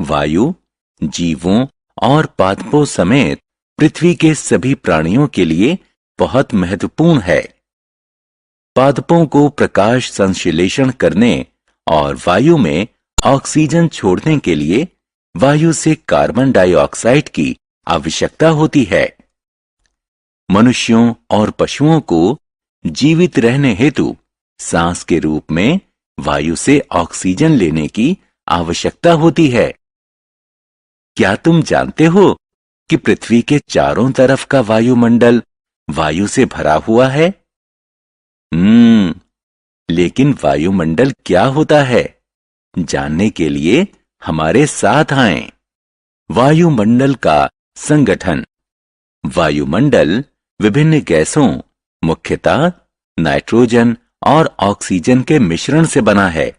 वायु जीवों और पादपों समेत पृथ्वी के सभी प्राणियों के लिए बहुत महत्वपूर्ण है। पादपों को प्रकाश संश्लेषण करने और वायु में ऑक्सीजन छोड़ने के लिए वायु से कार्बन डाइऑक्साइड की आवश्यकता होती है। मनुष्यों और पशुओं को जीवित रहने हेतु सांस के रूप में वायु से ऑक्सीजन लेने की आवश्यकता होती है। क्या तुम जानते हो कि पृथ्वी के चारों तरफ का वायुमंडल वायु से भरा हुआ है? लेकिन वायुमंडल क्या होता है? जानने के लिए हमारे साथ आएं। वायुमंडल का संगठन। वायुमंडल विभिन्न गैसों, मुख्यतः नाइट्रोजन और ऑक्सीजन के मिश्रण से बना है,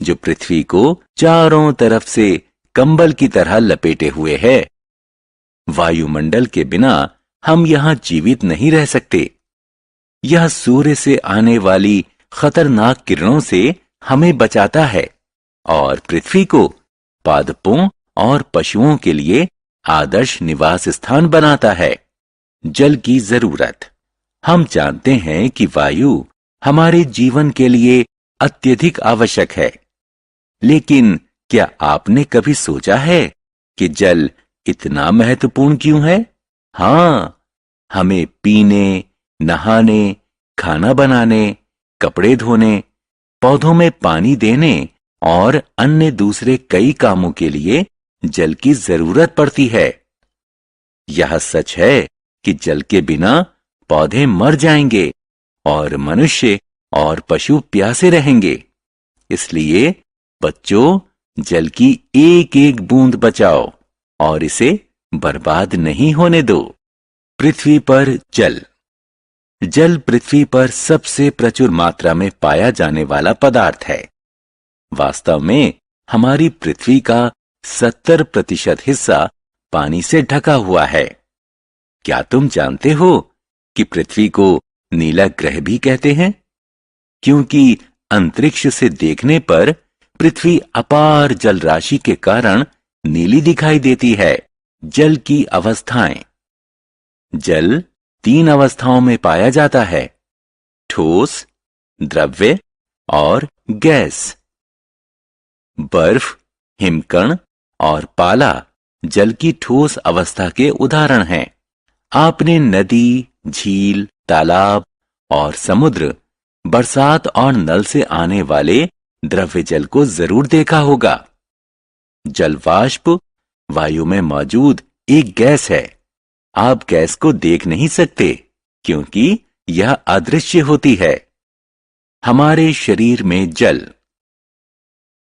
जो पृथ्वी को चारों तरफ से कंबल की तरह लपेटे हुए है। वायुमंडल के बिना हम यहां जीवित नहीं रह सकते। यह सूर्य से आने वाली खतरनाक किरणों से हमें बचाता है और पृथ्वी को पादपों और पशुओं के लिए आदर्श निवास स्थान बनाता है। जल की जरूरत। हम जानते हैं कि वायु हमारे जीवन के लिए अत्यधिक आवश्यक है, लेकिन क्या आपने कभी सोचा है कि जल इतना महत्वपूर्ण क्यों है? हां, हमें पीने, नहाने, खाना बनाने, कपड़े धोने, पौधों में पानी देने और अन्य दूसरे कई कामों के लिए जल की जरूरत पड़ती है। यह सच है कि जल के बिना पौधे मर जाएंगे और मनुष्य और पशु प्यासे रहेंगे। इसलिए बच्चों, जल की एक एक बूंद बचाओ और इसे बर्बाद नहीं होने दो। पृथ्वी पर जल। जल पृथ्वी पर सबसे प्रचुर मात्रा में पाया जाने वाला पदार्थ है। वास्तव में हमारी पृथ्वी का 70% हिस्सा पानी से ढका हुआ है। क्या तुम जानते हो कि पृथ्वी को नीला ग्रह भी कहते हैं? क्योंकि अंतरिक्ष से देखने पर पृथ्वी अपार जल राशि के कारण नीली दिखाई देती है। जल की अवस्थाएं। जल 3 अवस्थाओं में पाया जाता है: ठोस, द्रव्य और गैस। बर्फ, हिमकण और पाला जल की ठोस अवस्था के उदाहरण हैं। आपने नदी, झील, तालाब और समुद्र, बरसात और नल से आने वाले द्रव्य जल को जरूर देखा होगा। जलवाष्प वायु में मौजूद एक गैस है। आप गैस को देख नहीं सकते क्योंकि यह अदृश्य होती है। हमारे शरीर में जल।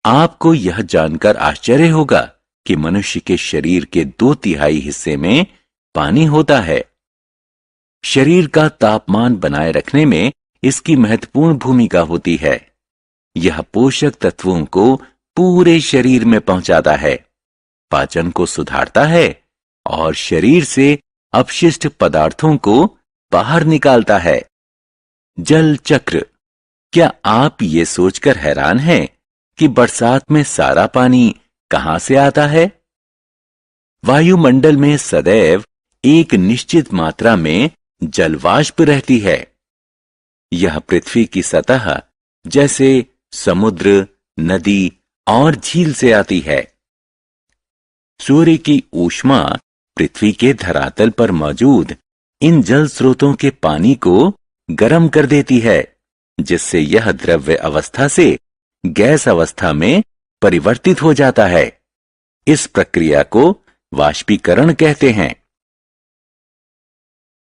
आपको यह जानकर आश्चर्य होगा कि मनुष्य के शरीर के 2/3 हिस्से में पानी होता है। शरीर का तापमान बनाए रखने में इसकी महत्वपूर्ण भूमिका होती है। यह पोषक तत्वों को पूरे शरीर में पहुंचाता है, पाचन को सुधारता है और शरीर से अपशिष्ट पदार्थों को बाहर निकालता है। जल चक्र। क्या आप ये सोचकर हैरान हैं कि बरसात में सारा पानी कहां से आता है? वायुमंडल में सदैव एक निश्चित मात्रा में जलवाष्प रहती है। यह पृथ्वी की सतह जैसे समुद्र, नदी और झील से आती है। सूर्य की ऊष्मा पृथ्वी के धरातल पर मौजूद इन जल स्रोतों के पानी को गर्म कर देती है, जिससे यह द्रव्य अवस्था से गैस अवस्था में परिवर्तित हो जाता है। इस प्रक्रिया को वाष्पीकरण कहते हैं।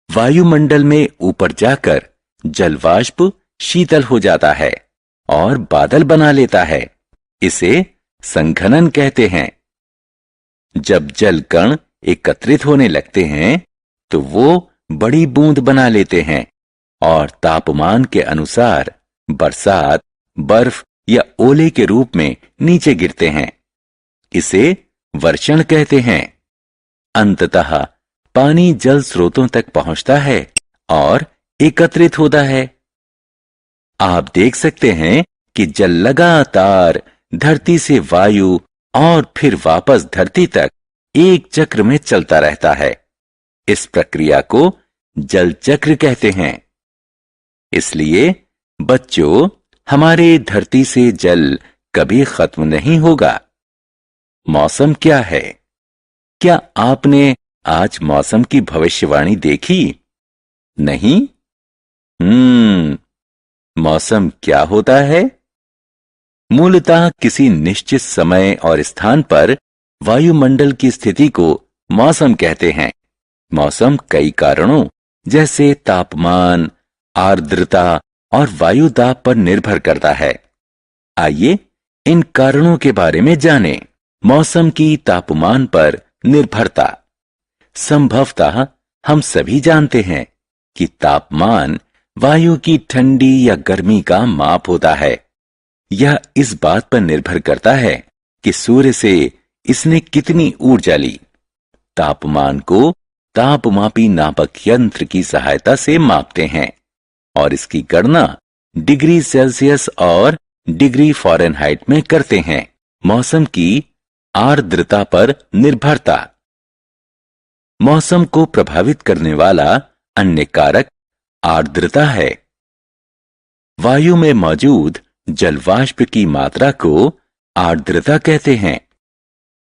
वायुमंडल में ऊपर जाकर जलवाष्प शीतल हो जाता है और बादल बना लेता है। इसे संघनन कहते हैं। जब जल कण एकत्रित होने लगते हैं तो वो बड़ी बूंद बना लेते हैं और तापमान के अनुसार बरसात, बर्फ या ओले के रूप में नीचे गिरते हैं। इसे वर्षण कहते हैं। अंततः पानी जल स्रोतों तक पहुंचता है और एकत्रित होता है। आप देख सकते हैं कि जल लगातार धरती से वायु और फिर वापस धरती तक एक चक्र में चलता रहता है। इस प्रक्रिया को जल चक्र कहते हैं। इसलिए बच्चों, हमारे धरती से जल कभी खत्म नहीं होगा। मौसम क्या है? क्या आपने आज मौसम की भविष्यवाणी देखी? नहीं? मौसम क्या होता है? मूलतः किसी निश्चित समय और स्थान पर वायुमंडल की स्थिति को मौसम कहते हैं। मौसम कई कारणों जैसे तापमान, आर्द्रता और वायु दाब पर निर्भर करता है। आइए इन कारणों के बारे में जानें। मौसम की तापमान पर निर्भरता। संभवतः हम सभी जानते हैं कि तापमान वायु की ठंडी या गर्मी का माप होता है। यह इस बात पर निर्भर करता है कि सूर्य से इसने कितनी ऊर्जा ली। तापमान को तापमापी नापक यंत्र की सहायता से मापते हैं और इसकी गणना डिग्री सेल्सियस और डिग्री फ़ारेनहाइट में करते हैं। मौसम की आर्द्रता पर निर्भरता। मौसम को प्रभावित करने वाला अन्य कारक आर्द्रता है। वायु में मौजूद जलवाष्प की मात्रा को आर्द्रता कहते हैं।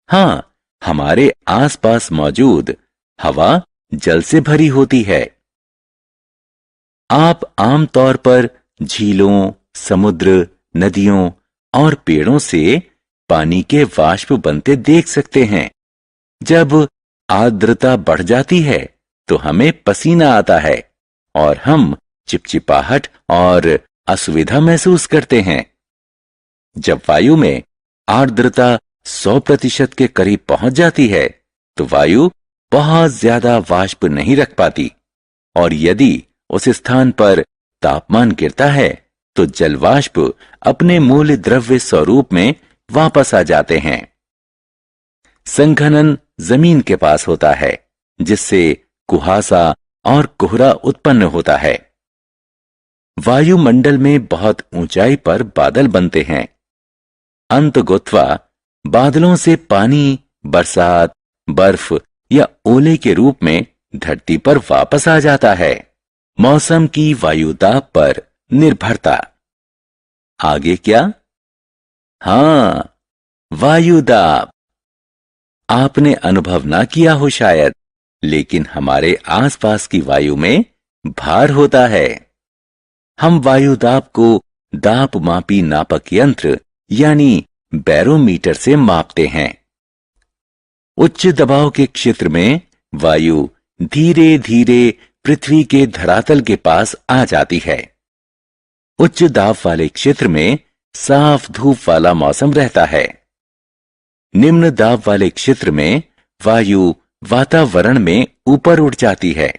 हां, हमारे आसपास मौजूद हवा जल से भरी होती है। आप आमतौर पर झीलों, समुद्र, नदियों और पेड़ों से पानी के वाष्प बनते देख सकते हैं। जब आर्द्रता बढ़ जाती है तो हमें पसीना आता है और हम चिपचिपाहट और असुविधा महसूस करते हैं। जब वायु में आर्द्रता 100% के करीब पहुंच जाती है तो वायु बहुत ज्यादा वाष्प नहीं रख पाती और यदि उस स्थान पर तापमान गिरता है तो जलवाष्प अपने मूल द्रव्य स्वरूप में वापस आ जाते हैं। संघनन जमीन के पास होता है जिससे कुहासा और कोहरा उत्पन्न होता है। वायुमंडल में बहुत ऊंचाई पर बादल बनते हैं। अंततः बादलों से पानी, बरसात, बर्फ या ओले के रूप में धरती पर वापस आ जाता है। मौसम की वायुदाब पर निर्भरता। आगे क्या? हां, वायुदाब। आपने अनुभव ना किया हो शायद, लेकिन हमारे आसपास की वायु में भार होता है। हम वायुदाब को दाबमापी नापक यंत्र यानी बैरोमीटर से मापते हैं। उच्च दबाव के क्षेत्र में वायु धीरे धीरे पृथ्वी के धरातल के पास आ जाती है। उच्च दाब वाले क्षेत्र में साफ धूप वाला मौसम रहता है। निम्न दाब वाले क्षेत्र में वायु वातावरण में ऊपर उठ जाती है।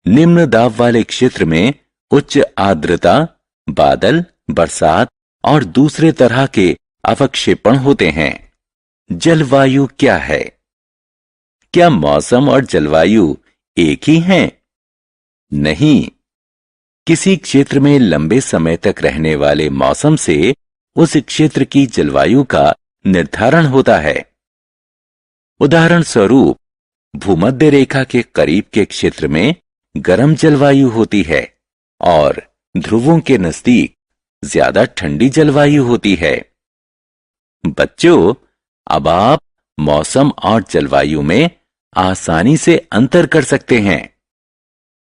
निम्न दाब वाले क्षेत्र में उच्च आर्द्रता, बादल, बरसात और दूसरे तरह के अवक्षेपण होते हैं। जलवायु क्या है? क्या मौसम और जलवायु एक ही हैं? नहीं। किसी क्षेत्र में लंबे समय तक रहने वाले मौसम से उस क्षेत्र की जलवायु का निर्धारण होता है। उदाहरण स्वरूप, भूमध्य रेखा के करीब के क्षेत्र में गर्म जलवायु होती है और ध्रुवों के नजदीक ज्यादा ठंडी जलवायु होती है। बच्चों, अब आप मौसम और जलवायु में आसानी से अंतर कर सकते हैं।